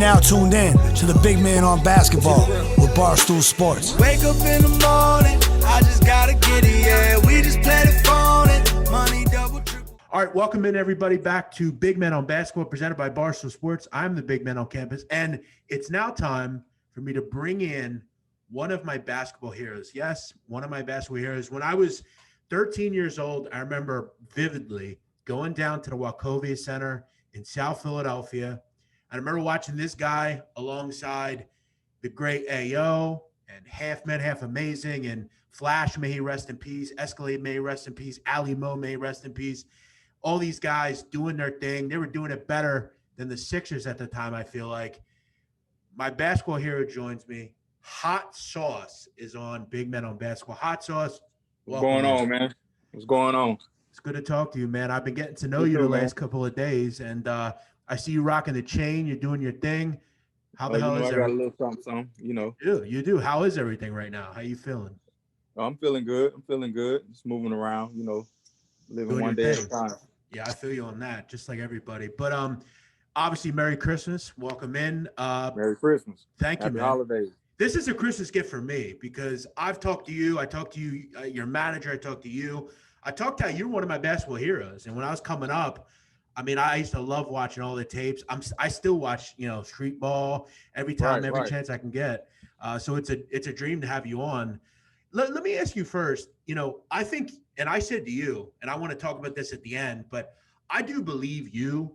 now tuned in to the Big Man on Basketball with Barstool Sports. Wake up in the morning, I just gotta get it, yeah. We just play the phone and money double triple. All right, welcome in everybody back to Big Men on Basketball presented by Barstool Sports. I'm the Big Man on campus, and it's now time for me to bring in one of my basketball heroes. Yes, one of my basketball heroes. When I was 13 years old, I remember vividly going down to the Wachovia Center in South Philadelphia. I remember watching this guy alongside the great AO and Half Men, Half Amazing, and Flash, may he rest in peace. Escalade, may he rest in peace. Ali Mo, may he rest in peace. All these guys doing their thing. They were doing it better than the Sixers at the time, I feel like. My basketball hero joins me. Hot Sauce is on Big Men on Basketball. Hot Sauce, what's going on, man? What's going on? It's good to talk to you, man. I've been getting to know you the last couple of days, and I see you rocking the chain. You're doing your thing. How the hell is I got a little something, you know. You do. How is everything right now? How you feeling? I'm feeling good. Just moving around, you know, living Doing one day at a time. Yeah, I feel you on that, just like everybody. But obviously, Merry Christmas. Welcome in. Merry Christmas. Thank you, Happy man. holidays. This is a Christmas gift for me because I've talked to you. I talked to you, your manager. I talked to you. I talked to you're one of my basketball heroes. And when I was coming up, I mean, I used to love watching all the tapes. I still watch, street ball every time, every chance I can get. So it's a dream to have you on. Let me ask you first, I think, and I said to you, and I want to talk about this at the end, but I do believe you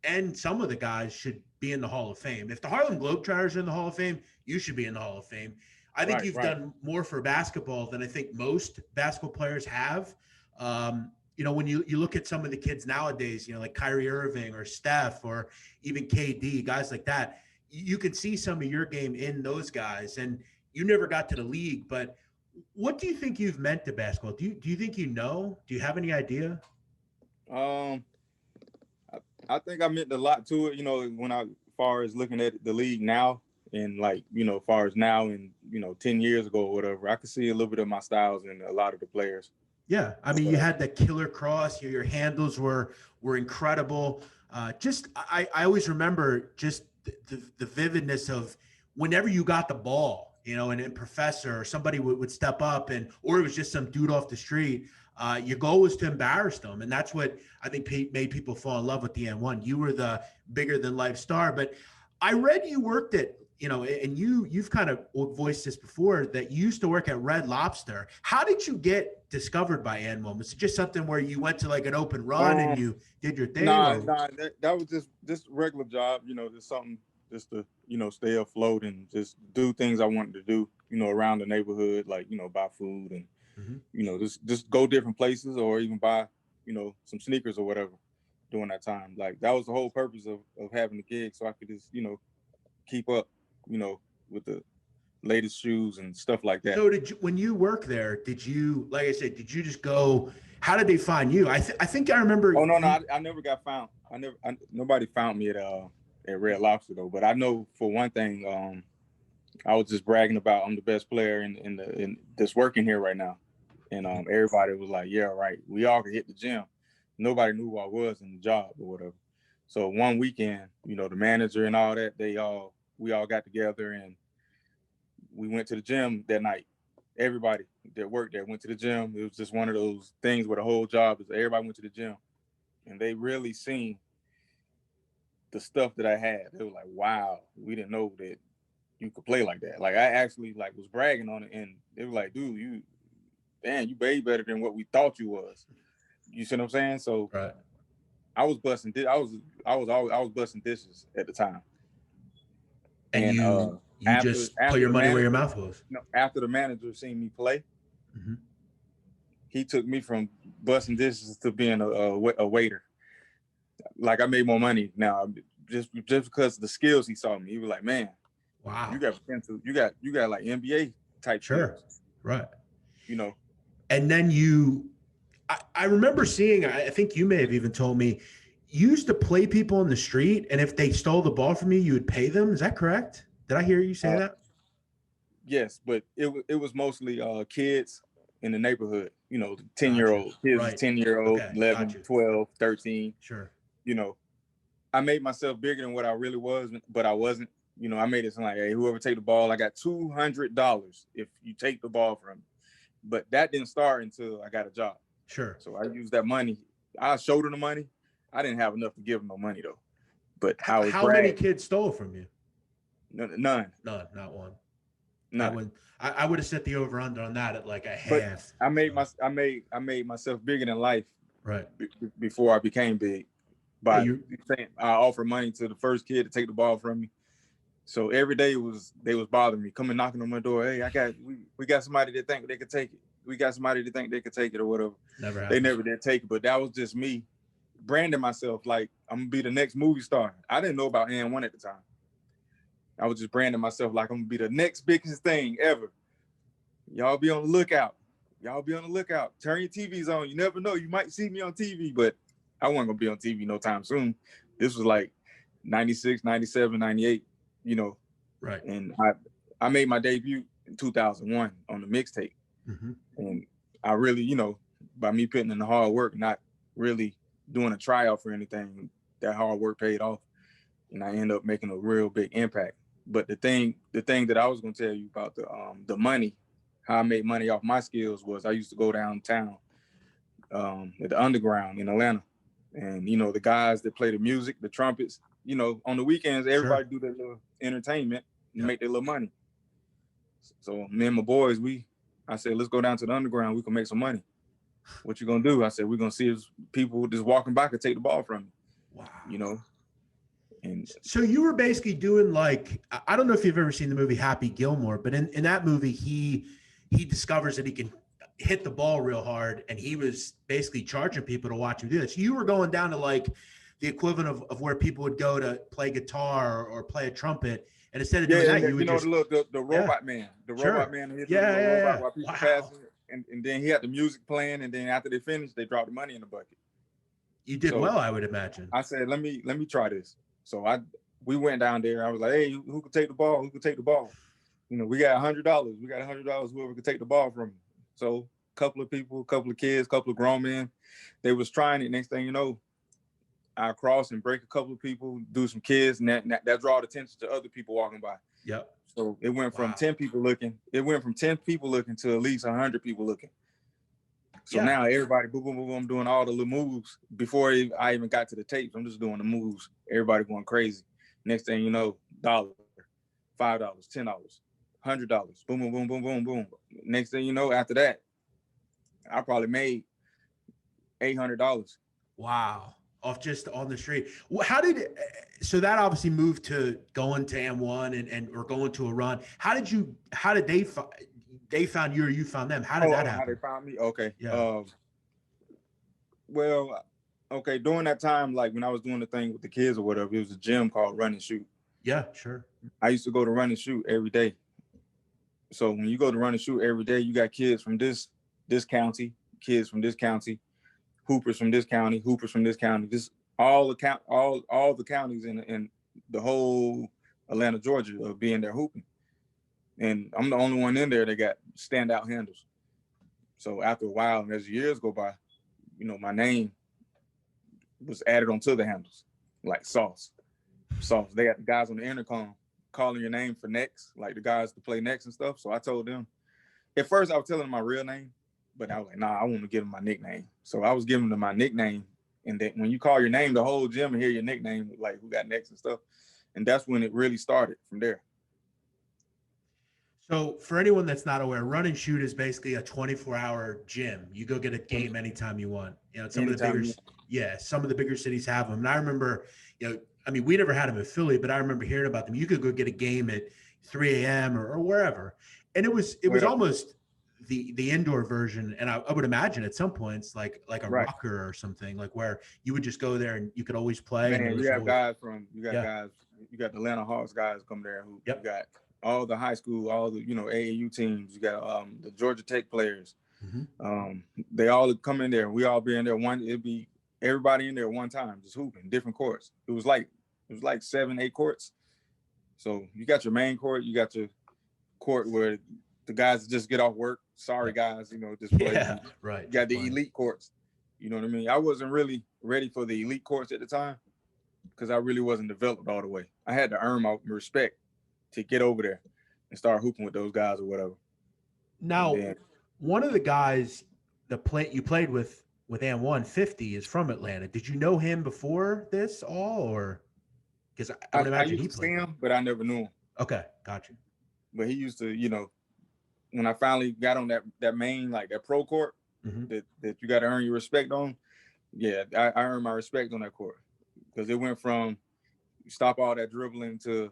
and some of the guys should be in the Hall of Fame. If the Harlem Globetrotters are in the Hall of Fame, you should be in the Hall of Fame. I think you've done more for basketball than I think most basketball players have. When you look at some of the kids nowadays, like Kyrie Irving or Steph or even KD, guys like that, you can see some of your game in those guys. And you never got to the league, but what do you think you've meant to basketball? Do you think you know? Do you have any idea? I think I meant a lot to it, when as far as looking at the league now and as far as now and, 10 years ago or whatever, I could see a little bit of my styles in a lot of the players. Yeah. I mean, you had that killer cross, your handles were incredible. I always remember just the vividness of whenever you got the ball, and a professor or somebody would step up or it was just some dude off the street. Your goal was to embarrass them. And that's what I think made people fall in love with the And1. You were the bigger than life star, but I read you worked at, and you've kind of voiced this before that you used to work at Red Lobster. How did you get discovered by And1? Was it just something where you went to like an open run and you did your thing? Nah, that was just a regular job, just something just to, stay afloat and just do things I wanted to do, around the neighborhood, like, buy food and, just go different places or even buy, some sneakers or whatever during that time. Like that was the whole purpose of having the gig. So I could just, keep up, with the latest shoes and stuff like that. So when you worked there, did you, like I said, did you just go, how did they find you? I think I remember. Oh, no, I never got found. Nobody found me at Red Lobster though. But I know for one thing, I was just bragging about I'm the best player in that's working here right now. And everybody was like, yeah, right. We all could hit the gym. Nobody knew who I was in the job or whatever. So one weekend, the manager and all that, we all got together and we went to the gym that night. Everybody that worked there went to the gym. It was just one of those things where the whole job is everybody went to the gym. And they really seen the stuff that I had. They were like, wow, we didn't know that you could play like that. Like I actually was bragging on it and they were like, dude, you way better than what we thought you was. You see what I'm saying? So right. I was busting busting dishes at the time. And you just put your money where your mouth was. After the manager seen me play, he took me from busting dishes to being a waiter. Like I made more money now just because of the skills he saw me. He was like, man, wow, you got potential. You got like NBA type sure skills. Right. And then I remember seeing, I think you may have even told me, you used to play people in the street, and if they stole the ball from you, you would pay them. Is that correct? Did I hear you say that? Yes, but it was mostly kids in the neighborhood, 10-year-old kids, right. 10-year-old, Okay. 11, 12, 13. Sure. I made myself bigger than what I really was, but I wasn't. You know, I made it sound like, hey, whoever take the ball, I got $200 if you take the ball from me. But that didn't start until I got a job. Sure. So I used that money. I showed them the money. I didn't have enough to give them no money though. But how many kids stole from you? None. None, not one. None. I would have set the over under on that at like a half. I made myself bigger than life. Right. Before I became big. By saying I offered money to the first kid to take the ball from me. So every day they was bothering me, coming knocking on my door. Hey, we got somebody that think they could take it. We got somebody that think they could take it or whatever. Never happened. They never did take it, but that was just me branding myself like I'm gonna be the next movie star. I didn't know about And1 at the time. I was just branding myself like I'm gonna be the next biggest thing ever. Y'all be on the lookout. Y'all be on the lookout. Turn your TVs on. You never know. You might see me on TV, but I wasn't gonna be on TV no time soon. This was like 96, 97, 98, you know. Right. And I made my debut in 2001 on the Mixtape. Mm-hmm. And I really, you know, by me putting in the hard work, not really doing a tryout for anything, that hard work paid off. And I ended up making a real big impact. But the thing that I was gonna tell you about the money, how I made money off my skills was I used to go downtown at the Underground in Atlanta. And, you know, the guys that play the music, the trumpets, you know, on the weekends, everybody do their little entertainment and make their little money. So me and my boys, I said, let's go down to the Underground. We can make some money. What you gonna do? I said, we're gonna see if people just walking by could take the ball from me. Wow. You know? And so you were basically doing like, I don't know if you've ever seen the movie Happy Gilmore, but in that movie, he discovers that he can hit the ball real hard, and he was basically charging people to watch him do this. You were going down to like the equivalent of where people would go to play guitar or play a trumpet, and instead of doing that, you would just the robot man, robot man who hit the robot while people passing, and then he had the music playing, and then after they finished, they dropped the money in the bucket. You did well, I would imagine. I said, let me try this. So we went down there. I was like, hey, who could take the ball? Who could take the ball? You know, we got $100. We got $100. Whoever could take the ball from me. So a couple of people, a couple of kids, a couple of grown men, they was trying it. Next thing you know, I cross and break a couple of people, do some kids, and that draw attention to other people walking by. Yep. So it went from 10 people looking. It went from 10 people looking to at least 100 people looking. So now everybody, boom, boom, boom, boom, doing all the little moves. Before I even got to the tapes, I'm just doing the moves. Everybody going crazy. Next thing you know, $1, $5, $10, $100. Boom, boom, boom, boom, boom, boom. Next thing you know, after that, I probably made $800. Wow. Off just on the street. How did so that obviously moved to going to And1 and or going to a run. How did they found you or you found them? How did that happen? How they found me? Okay. Yeah. Well, okay, during that time, like when I was doing the thing with the kids or whatever, it was a gym called Run and Shoot. Yeah, sure. I used to go to Run and Shoot every day. So when you go to Run and Shoot every day, you got kids from this county, kids from this county, hoopers from this county, hoopers from this county. Just all the counties in the whole Atlanta, Georgia, of being there hooping. And I'm the only one in there that got standout handles. So after a while, and as years go by, you know, my name was added onto the handles, like Sauce. They got the guys on the intercom calling your name for next, like the guys to play next and stuff. So I told them, at first I was telling them my real name, but I was like, nah, I want to give them my nickname. So I was giving them my nickname. And then when you call your name, the whole gym and hear your nickname, like who got next and stuff. And that's when it really started from there. So for anyone that's not aware, Run and Shoot is basically a 24-hour gym. You go get a game anytime you want. You know, some of the bigger cities have them. And I remember, you know, I mean, we never had them in Philly, but I remember hearing about them. You could go get a game at 3 a.m. or wherever. And it was almost the indoor version. And I would imagine at some points like a rocker or something, like where you would just go there and you could always play. Man, you got guys, you got the Atlanta Hawks guys come there who you got all the high school, all the, you know, AAU teams. You got the Georgia Tech players. Mm-hmm. They all come in there. We all be in there. It'd be everybody in there one time, just hooping, different courts. It was like 7-8 courts. So you got your main court, you got your court where the guys just get off work. Sorry guys, you know, just play. Yeah, right. You got the elite courts. You know what I mean? I wasn't really ready for the elite courts at the time. because I really wasn't developed all the way. I had to earn my respect to get over there and start hooping with those guys or whatever. Now, one of the guys you played with And1, 50, is from Atlanta. Did you know him before this all, or because I would imagine I he used to played see him, but I never knew him. Okay, gotcha. But he used to, when I finally got on that main, like that pro court that you got to earn your respect on. Yeah, I earned my respect on that court because it went from stop all that dribbling to,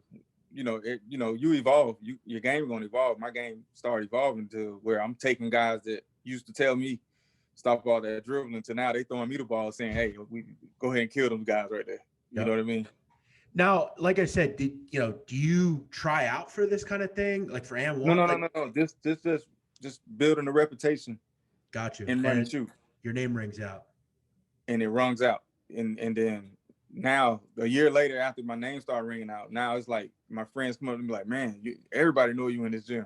you evolve. Your game gonna evolve. My game started evolving to where I'm taking guys that used to tell me stop all that dribbling to now they throwing me the ball saying, hey, we go ahead and kill them guys right there. You know what I mean? Now, like I said, do you try out for this kind of thing, like for And1? No. Just building a reputation. Gotcha. And run and shoot. Your name rings out. And it rungs out. And then now, a year later, after my name started ringing out, now it's like my friends come up to me like, man, everybody know you in this gym.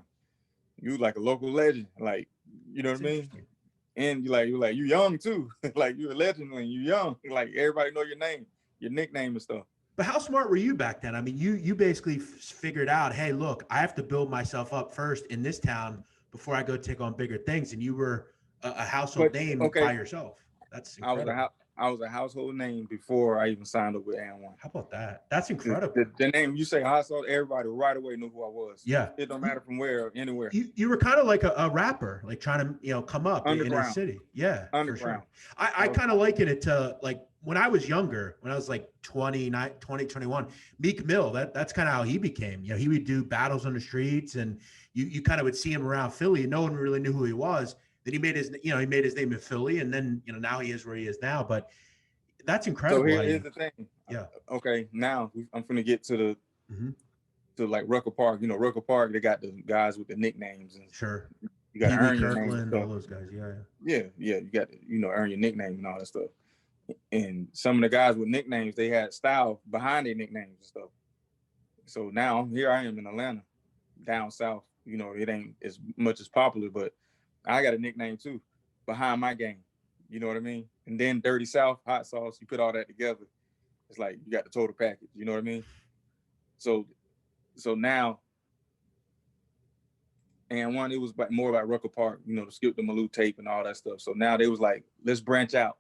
You like a local legend. Like, you know what I mean? And you're young too. Like you're a legend when you're young. Like everybody know your name, your nickname and stuff. But how smart were you back then? I mean, you basically figured out, hey, look, I have to build myself up first in this town before I go take on bigger things. And you were a household name by yourself. That's incredible. I was a household name before I even signed up with And1. How about that? That's incredible. The name, you say household, everybody right away knew who I was. Yeah. It don't matter from where, anywhere. You were kind of like a rapper, like trying to, come up in a city. Yeah, underground. For sure. I kind of liken it to like when I was younger, when I was like 20, 21, Meek Mill, that's kind of how he became. He would do battles on the streets and you kind of would see him around Philly and no one really knew who he was. Then he made his name in Philly, and then now he is where he is now. But that's incredible. So here's the thing. Yeah. Okay. Now I'm gonna get to to like Rucker Park. Rucker Park. They got the guys with the nicknames and sure. You got to earn your name. All those guys. Yeah. You got to earn your nickname and all that stuff. And some of the guys with nicknames, they had style behind their nicknames and stuff. So now here I am in Atlanta, down south. It ain't as much as popular, but I got a nickname too, behind my game. You know what I mean? And then Dirty South, hot sauce, you put all that together. It's like you got the total package. You know what I mean? So now, And1, it was more about Rucker Park, the Skip the Malou tape and all that stuff. So now they was like, let's branch out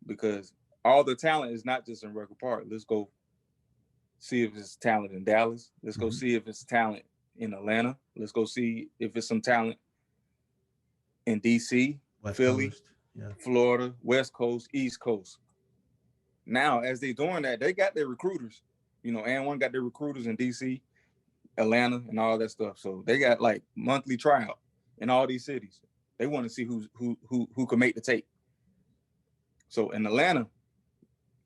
because all the talent is not just in Rucker Park. Let's go see if it's talent in Dallas. Let's go see if it's talent in Atlanta. Let's go see if it's some talent in DC, West Philly, Coast. Yeah. Florida, West Coast, East Coast. Now, as they doing that, they got their recruiters. And1 got their recruiters in DC, Atlanta, and all that stuff. So they got like monthly tryout in all these cities. They want to see who can make the tape. So in Atlanta,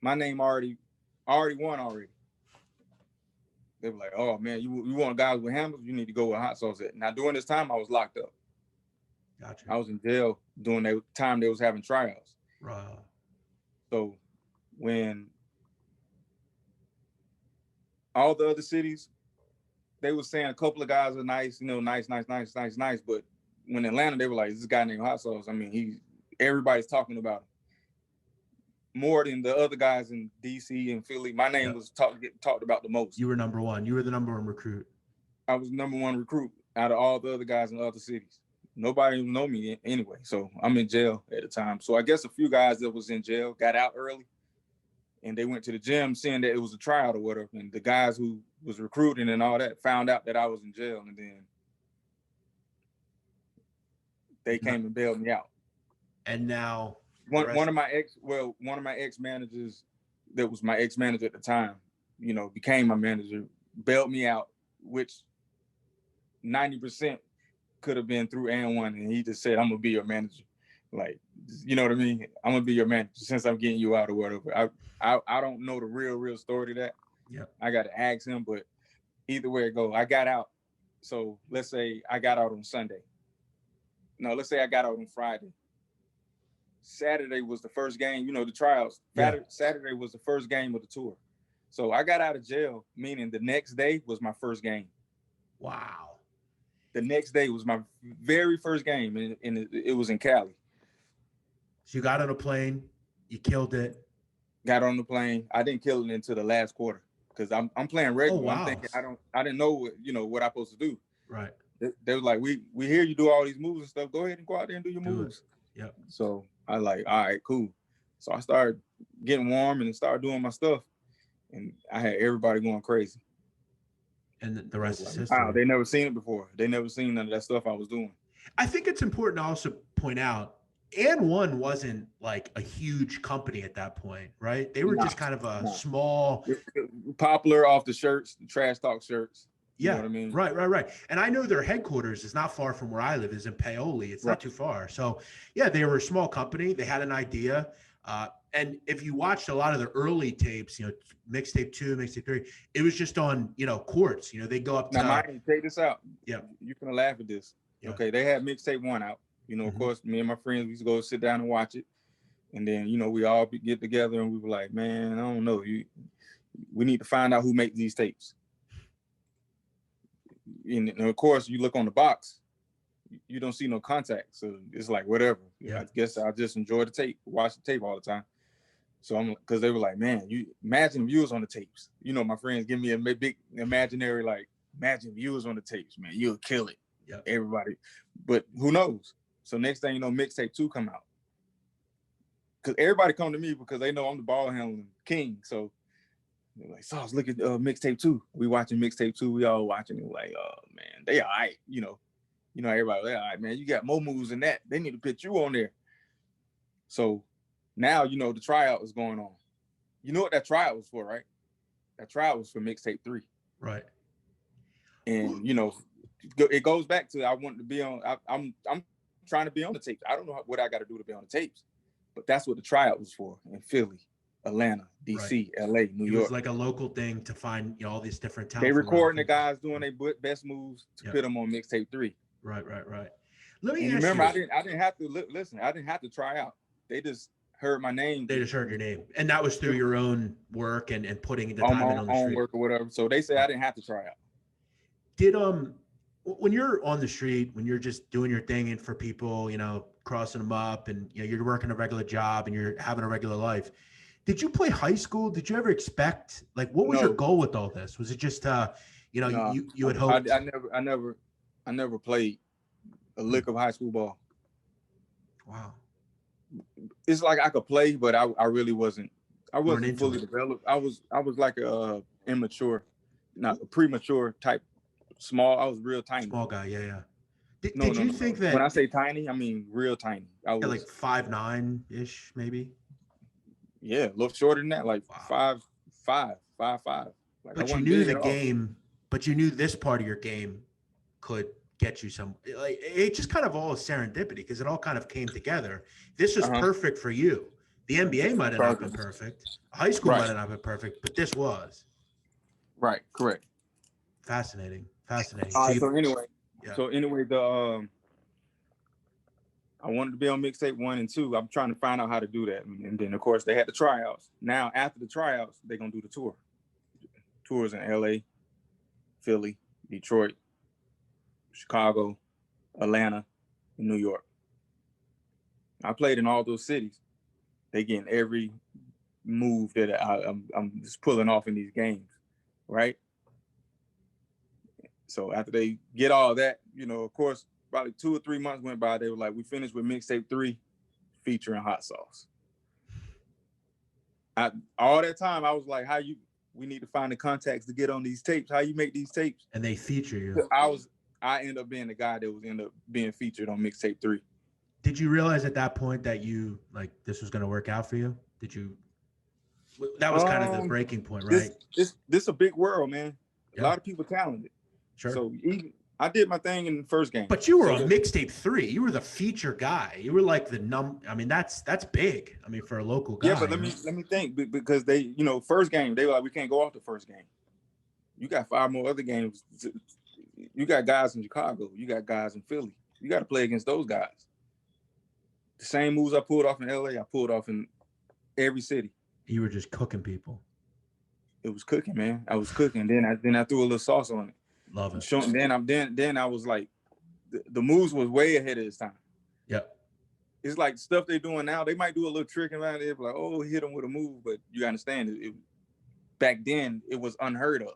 my name already won already. They were like, oh man, you want guys with handles? You need to go with hot sauce. Now during this time, I was locked up. Gotcha. I was in jail during that time they was having tryouts. Right. So when all the other cities, they were saying a couple of guys are nice, nice. But when Atlanta, they were like, this guy named Hot Sauce. I mean, everybody's talking about him more than the other guys in DC and Philly. My name was talked about the most. You were number one. You were the number one recruit. I was number one recruit out of all the other guys in the other cities. Nobody know me anyway, so I'm in jail at the time. So I guess a few guys that was in jail got out early, and they went to the gym seeing that it was a tryout or whatever. And the guys who was recruiting and all that found out that I was in jail, and then they came and bailed me out. And now one of my ex managers that was my ex manager at the time, became my manager, bailed me out, which 90% could have been through And1, and he just said, I'm gonna be your manager. Like, you know what I mean? I'm gonna be your manager since I'm getting you out or whatever. I don't know the real story to that. Yeah. I gotta ask him, but either way it go, I got out. So let's say I got out on Sunday. No, let's say I got out on Friday. Saturday was the first game, the tryouts. Yeah. Saturday was the first game of the tour. So I got out of jail, meaning the next day was my first game. Wow. The next day was my very first game, and it was in Cali. So you got on a plane, you killed it. got on the plane. I didn't kill it until the last quarter because I'm playing regular. Oh, wow. I'm thinking I didn't know what I'm supposed to do. Right. They was like, we hear you do all these moves and stuff. Go ahead and go out there and do your moves. Yep. So I like, all right, cool. So I started getting warm and started doing my stuff, and I had everybody going crazy. And the rest is history. Wow, they never seen it before. They never seen none of that stuff I was doing. I think it's important to also point out, And1 wasn't like a huge company at that point, right? They were just kind of a small, popular off the shirts, the trash talk shirts. You know what I mean? Right. And I know their headquarters is not far from where I live, is in Paoli. It's not too far. So yeah, they were a small company. They had an idea. And if you watched a lot of the early tapes, Mixtape 2, Mixtape 3, it was just on, courts. They go up to. Now, Mike, take this out. Yeah. You're going to laugh at this. Yeah. Okay, they had Mixtape 1 out. Of course, me and my friends, we used to go sit down and watch it. And then, we all get together and we were like, man, I don't know. We need to find out who makes these tapes. And of course, you look on the box, you don't see no contact. So it's like, whatever. Yeah. I guess I just enjoy the tape, watch the tape all the time. So because they were like, man, you imagine viewers on the tapes. My friends give me a big imaginary, like, imagine viewers on the tapes, man, you'll kill it. Yeah. Everybody. But who knows? So next thing you know, Mixtape 2 come out. Because everybody come to me because they know I'm the ball handling king. So they're like, Sauce, look at Mixtape 2. We watching Mixtape 2. We all watching it. Like, oh, man, they all right. Everybody, they all right, man. You got more moves than that. They need to put you on there. So now, the tryout is going on. You know what that tryout was for, right? That tryout was for Mixtape 3. Right. And, it goes back to I want to be on. I'm trying to be on the tapes. I don't know what I got to do to be on the tapes, but that's what the tryout was for in Philly, Atlanta, DC, LA, New York. It was like a local thing to find all these different talents. They recording the guys doing their best moves to put them on Mixtape 3. Right. Let me remember, I didn't have to listen. I didn't have to try out. They just heard my name. They just heard your name, and that was through your own work and putting the time in on the street. Work or whatever. So they said I didn't have to try out. Did when you're on the street, when you're just doing your thing and for people, crossing them up, and you're working a regular job and you're having a regular life, did you play high school? Did you ever expect, like, what was your goal with all this? Was it just you had hoped? I never played a lick of high school ball. Wow. It's like I could play, but I really wasn't. I wasn't fully developed. I was like a immature, not a premature type. Small. I was real tiny. Small guy. Yeah. Did you think that when I say tiny, I mean real tiny? I was like 5'9" maybe. Yeah, a little shorter than that, like 5'5", 5'5". Like, but you knew the game. But you knew this part of your game could get you some. Like, it just kind of all serendipity because it all kind of came together. This was perfect for you. The NBA might have not been perfect. High school might have not been perfect, but this was. Right. Correct. Fascinating. All right, so anyway, I wanted to be on Mixtape 1 and 2. I'm trying to find out how to do that. And then, of course, they had the tryouts. Now, after the tryouts, they're going to do the tour. Tours in LA, Philly, Detroit, Chicago, Atlanta, and New York. I played in all those cities. They getting every move that I'm just pulling off in these games, right? So after they get all that, of course, probably 2 or 3 months went by. They were like, we finished with Mixtape 3 featuring Hot Sauce. All that time, I was like, we need to find the contacts to get on these tapes. How you make these tapes? And they feature you. I ended up being the guy that was ended up being featured on Mixtape 3. Did you realize at that point that this was going to work out for you? That was kind of the breaking point, right? This a big world, man. Yeah. A lot of people talented. Sure. So I did my thing in the first game. But you were on Mixtape 3. You were the feature guy. You were like that's big. I mean, for a local guy. Yeah, but let me think, because they, first game, they were like, we can't go off the first game. You got 5 more other games. You got guys in Chicago. You got guys in Philly. You got to play against those guys. The same moves I pulled off in LA, I pulled off in every city. You were just cooking people. It was cooking, man. I was cooking. Then I threw a little sauce on it. Love it. Then I was like, the moves was way ahead of its time. Yep. it's like stuff they're doing now. They might do a little trick around it, like, oh, hit them with a move, but you understand back then it was unheard of.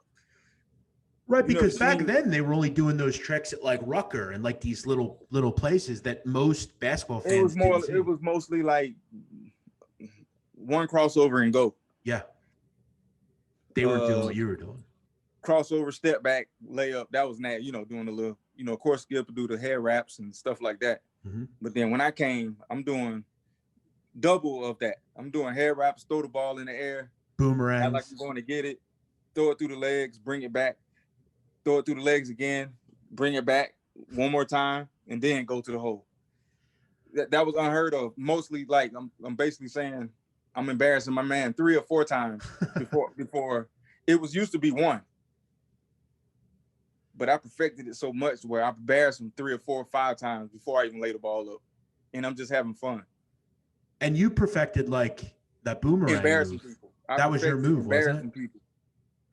Right, because back then they were only doing those tricks at like Rucker and like these little places that most basketball fans didn't see. It was mostly like one crossover and go. Yeah. They were doing what you were doing. Crossover, step back, layup. That was doing a little, of course, Skip do the hair wraps and stuff like that. Mm-hmm. But then when I came, I'm doing double of that. I'm doing hair wraps, throw the ball in the air. Boomerangs. I like I'm going to get it, throw it through the legs, bring it back, throw it through the legs again, bring it back one more time, and then go to the hole. That was unheard of. Mostly, like I'm basically saying I'm embarrassing my man 3 or 4 times before it was used to be 1. But I perfected it so much where I embarrassed him 3 or 4 or 5 times before I even lay the ball up, and I'm just having fun. And you perfected like that boomerang embarrassing move. People. That was your move, wasn't it? People.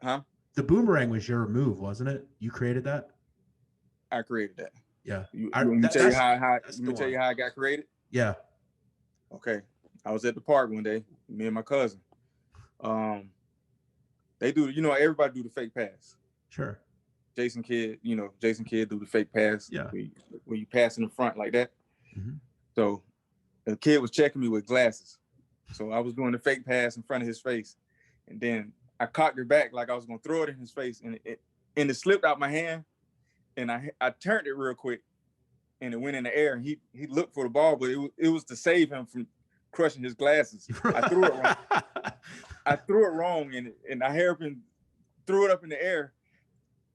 Huh? The boomerang was your move, wasn't it? You created that? I created that. Yeah. Let me tell you how I got created. Yeah. Okay. I was at the park one day, me and my cousin. They do, everybody do the fake pass. Sure. Jason Kidd do the fake pass. Yeah. Where you pass in the front like that. Mm-hmm. So the kid was checking me with glasses. So I was doing the fake pass in front of his face. And then I cocked it back like I was going to throw it in his face. And it slipped out my hand. And I turned it real quick. And it went in the air. And he looked for the ball, but it was to save him from crushing his glasses. I threw it wrong. I threw it wrong. And I hairpin threw it up in the air.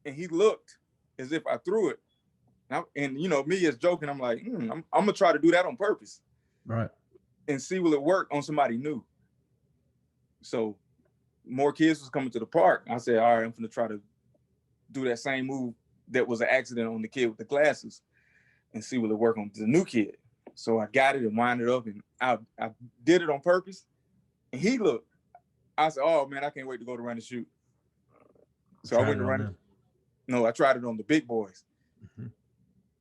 And he looked as if I threw it. And me as joking, I'm like, I'm going to try to do that on purpose. Right. And see will it work on somebody new. So more kids was coming to the park. I said, all right, I'm going to try to do that same move that was an accident on the kid with the glasses and see will it work on the new kid. So I got it and wound it up, and I did it on purpose. And he looked. I said, oh, man, I can't wait to go to run and shoot. So I went to run. No, I tried it on the big boys. Mm-hmm.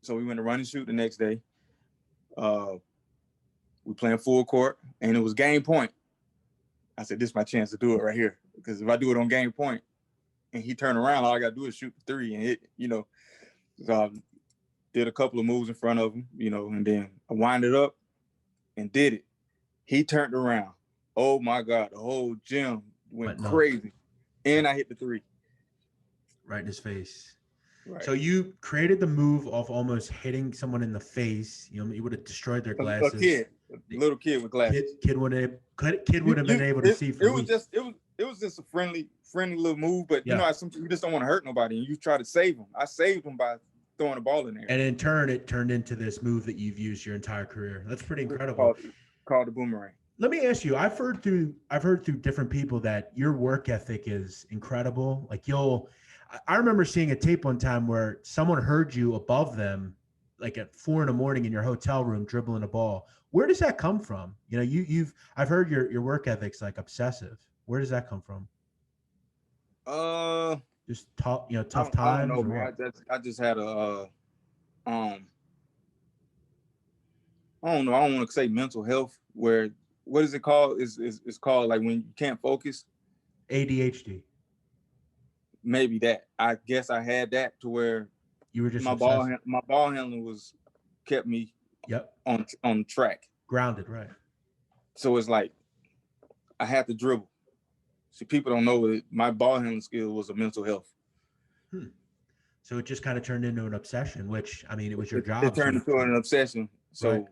So we went to run and shoot the next day. We playing full court, and it was game point. I said, this is my chance to do it right here. Because if I do it on game point and he turned around, all I got to do is shoot the 3 and hit, So I did a couple of moves in front of him, and then I wound it up and did it. He turned around. Oh, my God. The whole gym went crazy. And I hit the 3. Right in his face. Right. So you created the move of almost hitting someone in the face. You would have destroyed their glasses. A little kid with glasses. Kid would have been able to see. It was just a friendly little move, but you just don't want to hurt nobody, and you try to save them. I saved them by throwing the ball in there. And in turn, it turned into this move that you've used your entire career. That's pretty incredible. Called the boomerang. Let me ask you. I've heard through different people that your work ethic is incredible. Like I remember seeing a tape one time where someone heard you above them, like at 4 a.m. in your hotel room dribbling a ball. Where does that come from? I've heard your work ethic's like obsessive. Where does that come from? Just tough times. I don't know, man. I just had a I don't know. I don't want to say mental health. What is it called? It's called like when you can't focus. ADHD. Maybe that. I guess I had that to where you were just my ball handling kept me on track. Grounded, right. So it's like I had to dribble. See, people don't know that my ball handling skill was a mental health. So it just kind of turned into an obsession, which it was your job. It turned into an obsession. So right.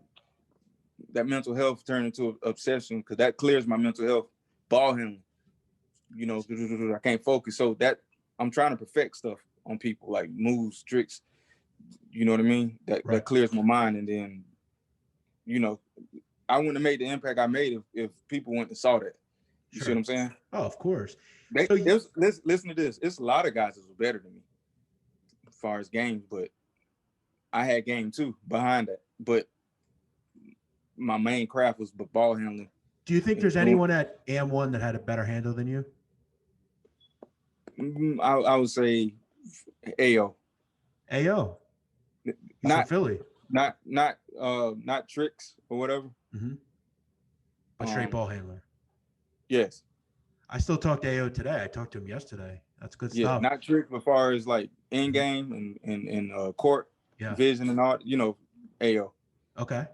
That mental health turned into an obsession because that clears my mental health. Ball handling, I can't focus. So that I'm trying to perfect stuff on people, like moves, tricks. You know what I mean? That clears my mind, and then, I wouldn't have made the impact I made if people wouldn't have saw that. You see what I'm saying? Oh, of course. Listen to this. It's a lot of guys that were better than me as far as games, but I had game too behind that. But my main craft was ball handling. Do you think there's anyone at And1 that had a better handle than you? I would say AO. AO. Not Philly. not tricks or whatever. Mm-hmm. A straight ball handler. Yes. I still talk to AO today. I talked to him yesterday. That's good stuff. Not tricks as far as like in game and court vision and all. AO. Okay.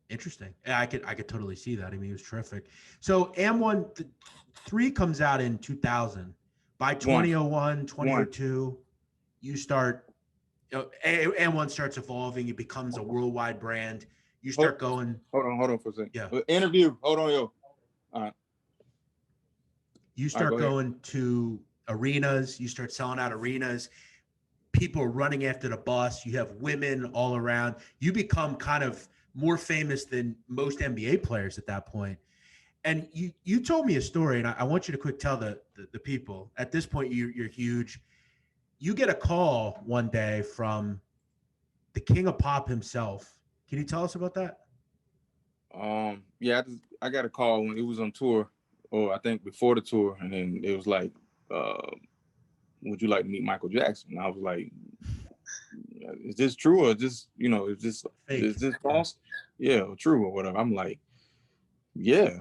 Interesting. Yeah, I could totally see that. I mean, he was terrific. So And1 3 comes out in 2000. By 2001, 2002, you start, And1 starts evolving. It becomes a worldwide brand. You start going. Hold on for a second. Yeah. Interview. Hold on, yo. All right. You start going to arenas. You start selling out arenas. People are running after the bus. You have women all around. You become kind of more famous than most NBA players at that point. And you told me a story, and I want you to quick tell the people. At this point, you're huge. You get a call one day from the King of Pop himself. Can you tell us about that? Yeah, I got a call when it was on tour, or I think before the tour, and then it was like, would you like to meet Michael Jackson? And I was like, is this true or just, is this false? Yeah, or true or whatever. I'm like, yeah,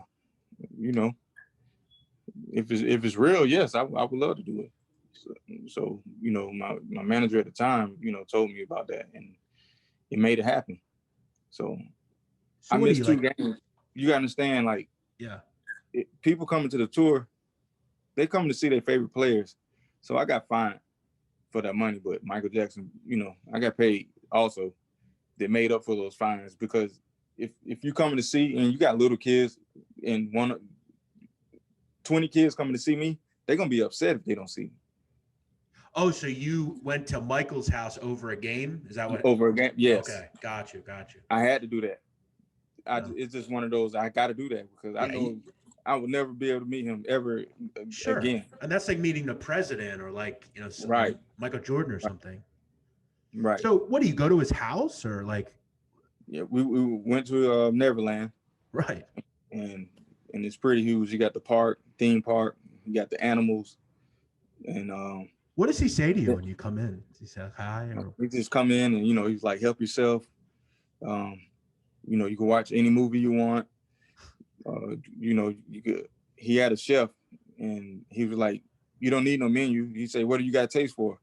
if it's real, yes, I would love to do it. So my manager at the time, told me about that, and it made it happen. So I missed 2 games. You gotta understand, like, people coming to the tour, they come to see their favorite players. So I got fined for that money, but Michael Jackson, I got paid also. That made up for those fines, because if you coming to see and you got little kids and 20 kids coming to see me, they're gonna be upset if they don't see me. Oh, so you went to Michael's house over a game? Is that what? Over a game? Yes. Okay, got you. I had to do that. It's just one of those, I got to do that because I know I would never be able to meet him ever again. And that's like meeting the president or like, right, Michael Jordan or something. Right. So what, do you go to his house or like? Yeah, we went to Neverland. Right. And it's pretty huge. You got the theme park, you got the animals. And what does he say to you when you come in? Does he say hi? Or? He just come in and, he's like, help yourself. You can watch any movie you want. He had a chef and he was like, you don't need no menu. He said, what do you got taste for?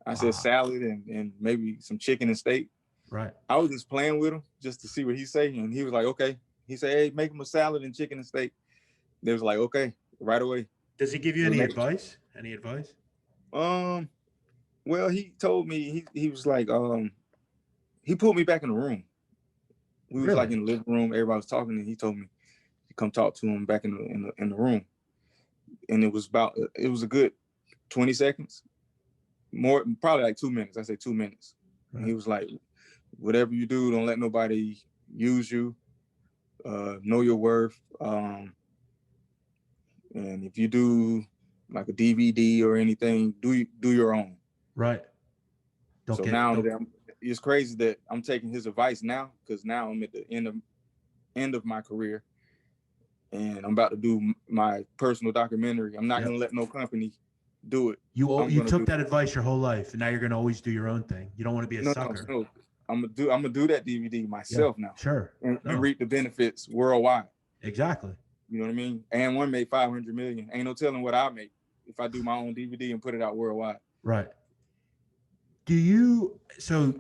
I said salad and maybe some chicken and steak. Right. I was just playing with him just to see what he say. And he was like, okay. He said, hey, make him a salad and chicken and steak. They was like, okay, right away. Does he give you any advice? Any advice? Well, he told me, he was like, he pulled me back in the room. We was like in the living room, everybody was talking, and he told me to come talk to him back in the room. And it was a good 20 seconds, more, probably like 2 minutes. I say 2 minutes. Right. And he was like, whatever you do, don't let nobody use you. Know your worth. And if you do like a DVD or anything, do your own. Right. It's crazy that I'm taking his advice now, because now I'm at the end of my career, and I'm about to do my personal documentary. I'm not going to let no company do it. You took that advice your whole life, and now you're going to always do your own thing. You don't want to be a sucker. No. I'm gonna do that DVD myself now. Sure. And reap the benefits worldwide. Exactly. You know what I mean? And1 made $500 million. Ain't no telling what I make if I do my own DVD and put it out worldwide. Right. So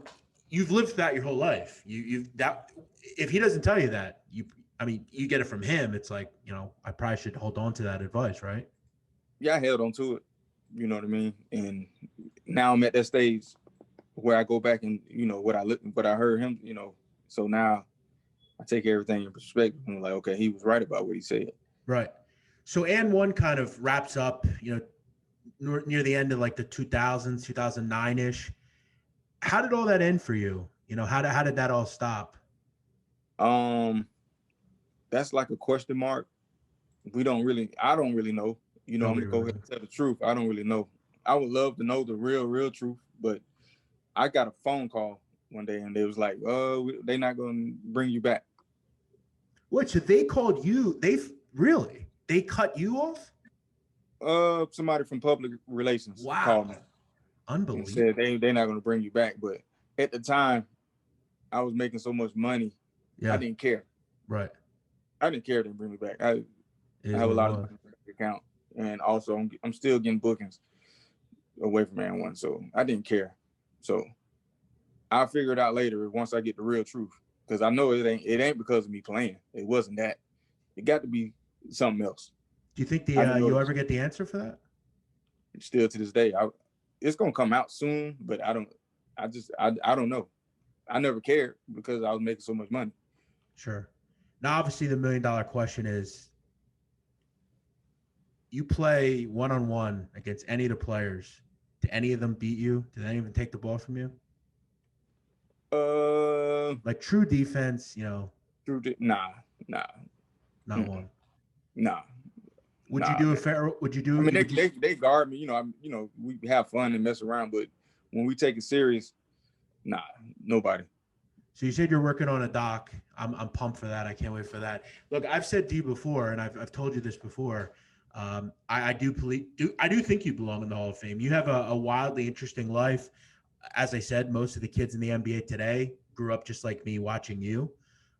you've lived that your whole life. If he doesn't tell you that, you get it from him. It's like, I probably should hold on to that advice, right? Yeah, I held on to it. You know what I mean? And now I'm at that stage where I go back and, what I heard him, so now I take everything in perspective and I'm like, okay, he was right about what he said. Right. So And1 kind of wraps up, near the end of like the 2000s, 2009-ish. How did all that end for you? How did that all stop? That's like a question mark. I don't really know. I'm gonna go ahead and tell the truth. I don't really know. I would love to know the real truth, but I got a phone call one day and they was like, they're not gonna bring you back. What? So they called you? They cut you off? Somebody from public relations called me. Unbelievable. Said they're not going to bring you back. But at the time, I was making so much money. Yeah. I didn't care. Right. I didn't care to bring me back. I have a lot of money in the account, and also I'm still getting bookings away from And1, so I didn't care. So I'll figure it out later once I get the real truth, because I know it ain't because of me playing. It wasn't that. It got to be something else. Do you think you'll ever get the answer for that? Still to this day, it's gonna come out soon, but I don't know. I never cared because I was making so much money. Sure. Now, obviously, the $1 million question is: you play one-on-one against any of the players. Do any of them beat you? Do they even take the ball from you? Like true defense, nah. Not one. Nah. Would you do a fair? Would you do? I mean, they guard me. We have fun and mess around, but when we take it serious, nah, nobody. So you said you're working on a doc. I'm pumped for that. I can't wait for that. Look, I've said to you before, and I've told you this before. I do think you belong in the Hall of Fame. You have a wildly interesting life. As I said, most of the kids in the NBA today grew up just like me watching you.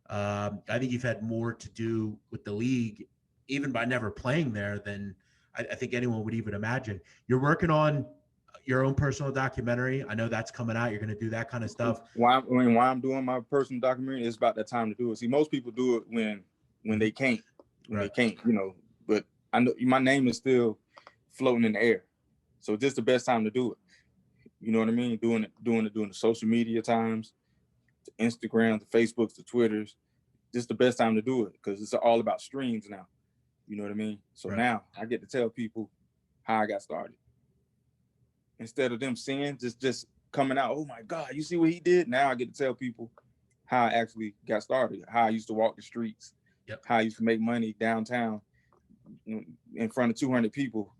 I think you've had more to do with the league, even by never playing there, than I think anyone would even imagine. You're working on your own personal documentary. I know that's coming out. You're going to do that kind of stuff. Why I'm doing my personal documentary, it's about that time to do it. See, most people do it when they can't, Right. They can't, but I know my name is still floating in the air. So this is the best time to do it. You know what I mean? Doing the social media times, the Instagram, the Facebooks, the Twitters. This is the best time to do it because it's all about streams now. You know what I mean? So Now I get to tell people how I got started. Instead of them seeing just coming out, oh my God, you see what he did? Now I get to tell people how I actually got started, how I used to walk the streets, how I used to make money downtown in front of 200 people.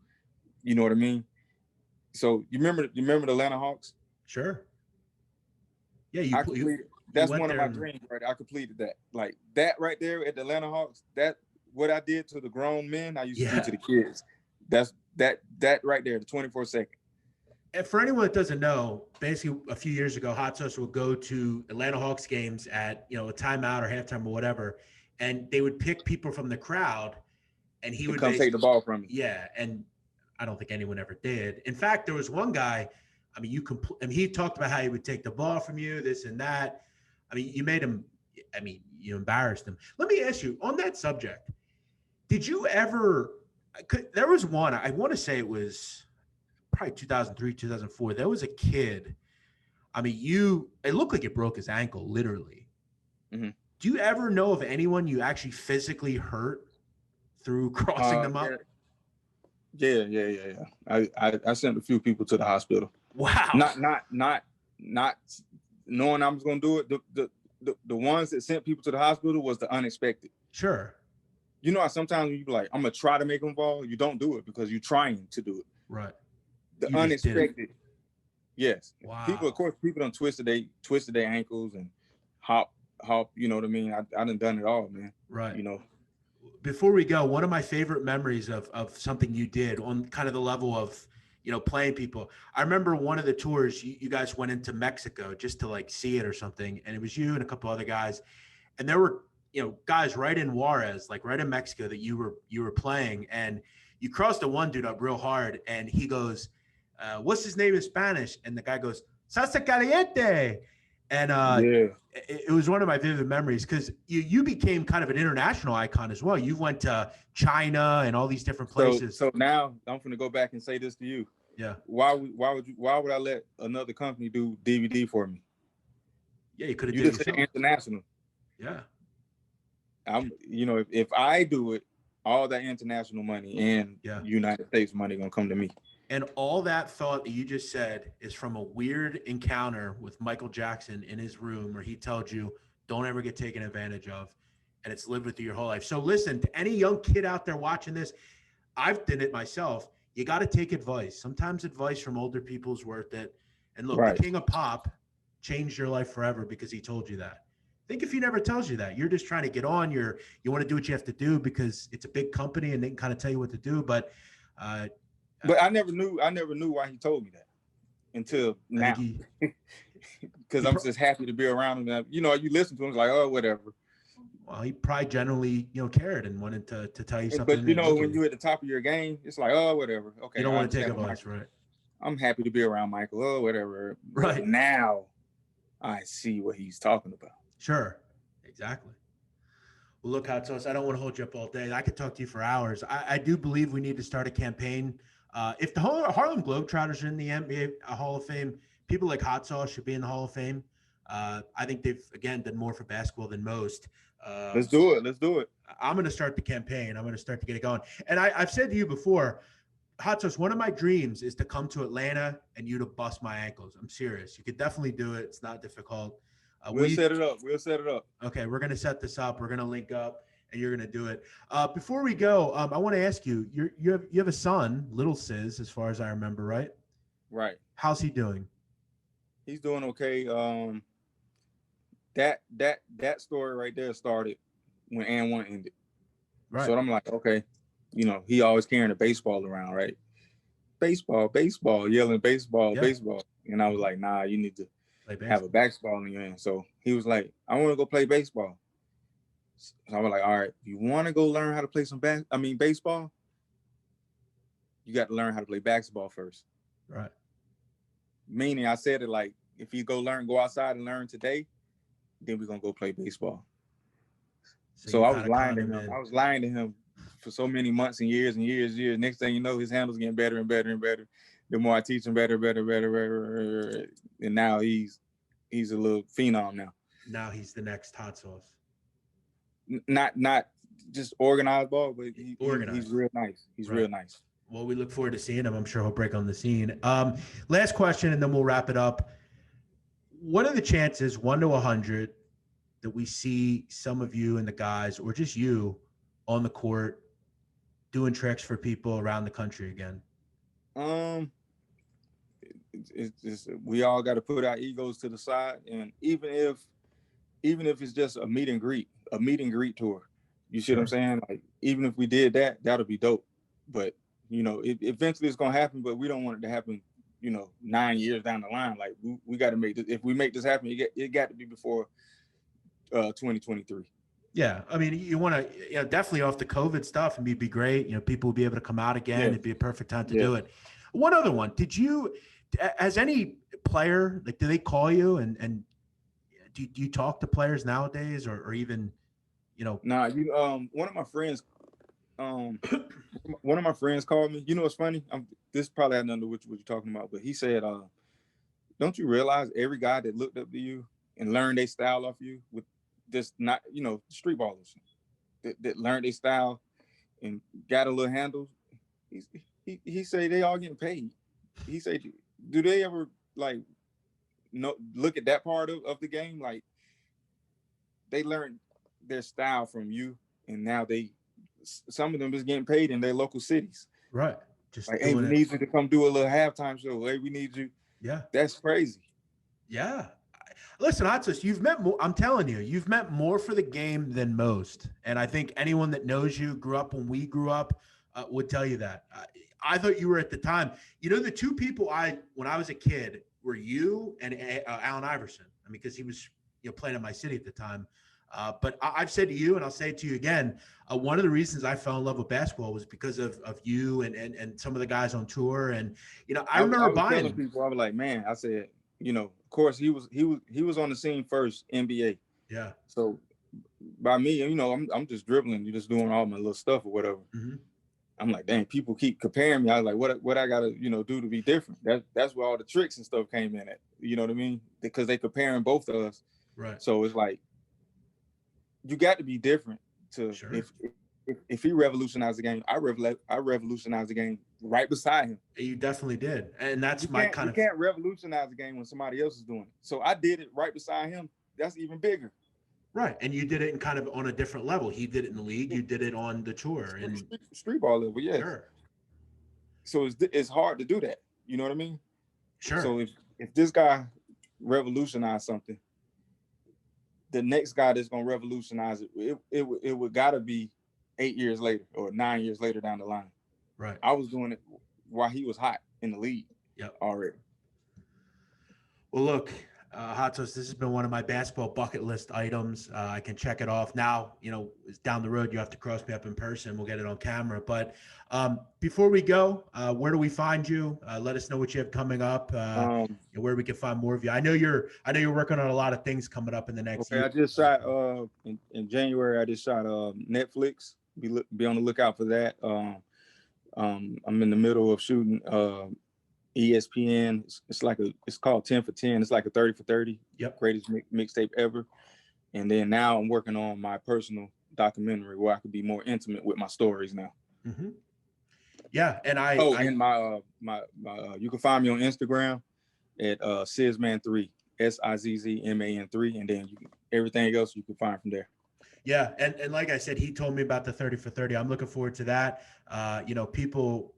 You know what I mean? So you remember the Atlanta Hawks? Sure. Yeah, that's one of my dreams, right? I completed that. Like that right there at the Atlanta Hawks, that what I did to the grown men, I used to do to the kids. That's that right there, the 24/2. And for anyone that doesn't know, basically a few years ago, Hot Sauce would go to Atlanta Hawks games at a timeout or halftime or whatever, and they would pick people from the crowd, and he would come take the ball from me. Yeah, and I don't think anyone ever did. In fact, there was one guy. I mean, he talked about how he would take the ball from you, this and that. I mean, you made him. I mean, you embarrassed him. Let me ask you on that subject. Did you ever? There was one. I want to say it was probably 2003, 2004. There was a kid. I mean, it looked like it broke his ankle, literally. Mm-hmm. Do you ever know of anyone you actually physically hurt through crossing them up? Yeah. I sent a few people to the hospital. Wow. Not knowing I was gonna do it. The ones that sent people to the hospital was the unexpected. Sure. You know how sometimes you be like, I'm gonna try to make them fall. You don't do it because you're trying to do it. Right. The unexpected. Yes. Wow. People done twisted their ankles and hop. You know what I mean? I done it all, man. Right. Before we go, one of my favorite memories of something you did on kind of the level of, playing people. I remember one of the tours you guys went into Mexico just to see it or something. And it was you and a couple other guys. And there were, guys right in Juarez, right in Mexico that you were playing. And you crossed the one dude up real hard. And he goes, what's his name in Spanish? And the guy goes, Salsa Caliente. And it was one of my vivid memories because you became kind of an international icon as well. You went to China and all these different places. So now I'm going to go back and say this to you. Yeah. Why would I let another company do DVD for me? Yeah, you could have did it yourself. International. Yeah. If I do it, all that international money and United States money gonna come to me. And all that thought that you just said is from a weird encounter with Michael Jackson in his room where he told you, don't ever get taken advantage of. And it's lived with you your whole life. So listen, to any young kid out there watching this, I've done it myself. You got to take advice. Sometimes advice from older people is worth it. And look, The King of Pop changed your life forever because he told you that. Think if he never tells you that. You're just trying to get on. You want to do what you have to do because it's a big company and they can kind of tell you what to do. But I never knew why he told me that. until now. Because I'm just happy to be around him. You know, you listen to him, it's like, oh, whatever. Well, he probably generally, cared and wanted to tell you something. But you know, when you're at the top of your game, it's like, oh, whatever. Okay, you don't want to take advice, right? I'm happy to be around Michael. Oh, whatever. Right. But now I see what he's talking about. Sure. Exactly. Well, look, Hot Sauce, I don't want to hold you up all day. I could talk to you for hours. I do believe we need to start a campaign. If the Harlem Globetrotters are in the NBA Hall of Fame, people like Hot Sauce should be in the Hall of Fame. I think they've, again, done more for basketball than most. Let's do it. Let's do it. I'm going to start the campaign. I'm going to start to get it going. And I've said to you before, Hot Sauce, one of my dreams is to come to Atlanta and you to bust my ankles. I'm serious. You could definitely do it. It's not difficult. We'll set it up. We'll set it up. Okay, we're going to set this up. We're going to link up, and you're going to do it. Before we go, I want to ask you, you have a son, Little Sis, as far as I remember, right? Right. How's he doing? He's doing okay. That story right there started when And1 ended. Right. So I'm like, okay, you know, he always carrying a baseball around, right? Baseball, yelling baseball. And I was like, nah, you need to have a basketball in your hand. So he was like, I want to go play baseball. So I was like, all right, you want to go learn how to play baseball? You got to learn how to play basketball first. Right. Meaning I said it like, if you go outside and learn today, then we're going to go play baseball. So I was lying to him. I was lying to him for so many months and years. Next thing you know, his handle's getting better and better and better. The more I teach him, better. And now he's a little phenom now. Now he's the next Hot Sauce. Not just organized ball, but he's real nice. He's real nice. Well, we look forward to seeing him. I'm sure he'll break on the scene. Last question, and then we'll wrap it up. What are the chances, 1 to 100, that we see some of you and the guys, or just you, on the court doing tricks for people around the country again? It's just, we all got to put our egos to the side, and even if it's just a meet and greet tour, you see what I'm saying? Like, even if we did that, that'll be dope. But you know, eventually it's gonna happen. But we don't want it to happen, 9 years down the line. Like we got to make this. If we make this happen, it got to be before 2023. Yeah, I mean, you want to, definitely off the COVID stuff, and it'd be great. People will be able to come out again. It'd be a perfect time to do it. One other one. Has any player, like, do they call you and do you talk to players nowadays, or even, Nah, one of my friends, called me. You know what's funny? This probably had nothing to do with what you're talking about, but he said, "Don't you realize every guy that looked up to you and learned their style off you with just not, street ballers that learned their style and got a little handle? He said they all getting paid. He said, do they ever look at that part of the game? Like, they learned their style from you, and now some of them is getting paid in their local cities. Right. Just like, hey, we need you to come do a little halftime show. Hey, we need you. Yeah. That's crazy. Yeah. Listen, Atsos, you've met more. I'm telling you, you've met more for the game than most. And I think anyone that knows you, grew up when we grew up, would tell you that. I thought you were at the time. The two people when I was a kid were you and Allen Iverson. I mean, because he was playing in my city at the time. But I've said to you, and I'll say it to you again, one of the reasons I fell in love with basketball was because of you and some of the guys on tour. And I remember buying people. I was like, man, I said, of course he was on the scene first, NBA. Yeah. So by me, I'm just dribbling, just doing all my little stuff or whatever. Mm-hmm. I'm like, dang, people keep comparing me. I was like, what I gotta, do to be different? That's where all the tricks and stuff came in at. You know what I mean? Because they comparing both of us. Right. So it's like, you got to be different to sure. If he revolutionized the game, I revolutionized the game right beside him. You definitely did. And that's you can't revolutionize the game when somebody else is doing it. So I did it right beside him. That's even bigger. Right. And you did it in kind of on a different level. He did it in the league. You did it on the tour. And street ball level, yeah. Sure. So it's hard to do that. You know what I mean? Sure. So if this guy revolutionized something, the next guy that's gonna revolutionize it would gotta be 8 years later or 9 years later down the line. Right. I was doing it while he was hot in the league. Yep. Already. Well, look, Hot Sauce, this has been one of my basketball bucket list items. I can check it off now. It's down the road. You have to cross me up in person. We'll get it on camera. But before we go, where do we find you? Let us know what you have coming up. Where we can find more of you. I know you're working on a lot of things coming up in the next year. I just shot in January. I just shot Netflix. Be on the lookout for that. I'm in the middle of shooting ESPN. It's called 10 for 10. It's like a 30 for 30. Yep. Greatest mixtape ever. And then now I'm working on my personal documentary where I could be more intimate with my stories now. Mm-hmm. Yeah, and you can find me on Instagram at Sizzman3, SIZZMAN3, and then everything else you can find from there. Yeah, and like I said, he told me about the 30 for 30. I'm looking forward to that. People,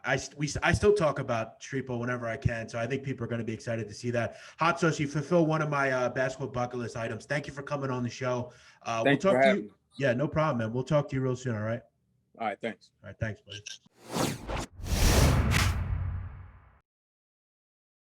I still talk about Street Ball whenever I can, so I think people are going to be excited to see that. Hot Sauce, you fulfill one of my basketball bucket list items. Thank you for coming on the show. We'll talk to you. Yeah, no problem, man. We'll talk to you real soon. All right. All right. Thanks. All right. Thanks, buddy.